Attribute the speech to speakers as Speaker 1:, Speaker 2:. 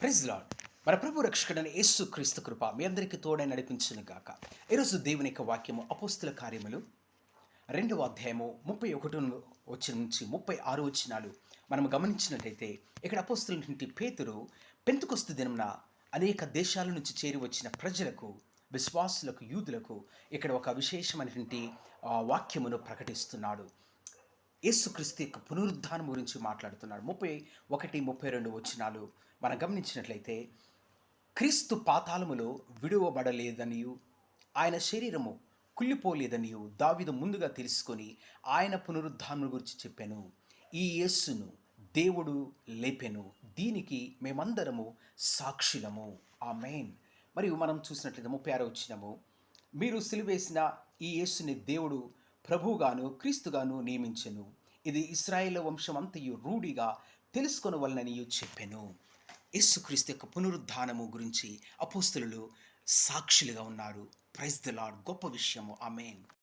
Speaker 1: Praise lord. మన ప్రభు రక్షకుడైన యేసు క్రీస్తు కృప మీ అందరికీ తోడై నడిపించును గాక. ఈరోజు దేవుని యొక్క వాక్యము అపోస్తుల కార్యములు 2వ అధ్యాయము 31 వచనం నుంచి 36 వచనాలు మనం గమనించినట్లయితే, ఇక్కడ అపోస్తులైనటువంటి పేతురు పెంతెకొస్తు దినమున అనేక దేశాల నుంచి చేరి వచ్చిన ప్రజలకు, విశ్వాసులకు, యూదులకు ఇక్కడ ఒక విశేషమైనటువంటి వాక్యమును ప్రకటిస్తున్నాడు. యేసుక్రీస్తు యొక్క పునరుద్ధానం గురించి మాట్లాడుతున్నాడు. 31, 32 వచనాలు మనం గమనించినట్లయితే, క్రీస్తు పాతాళములో విడువబడలేదనియు ఆయన శరీరము కుళ్ళిపోలేదనియు దావీదు ముందుగా తెలుసుకొని ఆయన పునరుద్ధానం గురించి చెప్పాను. ఈ యేసును దేవుడు లేపెను, దీనికి మేమందరము సాక్షులము. ఆమేన్. మరియు మనం చూసినట్లయితే 36 వచనము, మీరు సిలువేసిన ఈ యేసుని దేవుడు ప్రభువుగాను క్రీస్తుగాను నియమించెను, ఇది ఇశ్రాయేలు వంశం అంతయు రూఢిగా తెలుసుకొనవలననియు చెప్పెను. యేసుక్రీస్తు యొక్క పునరుద్ధానము గురించి అపోస్తలులు సాక్షులుగా ఉన్నారు. Praise the Lord. గొప్ప విషయము. ఆమేన్.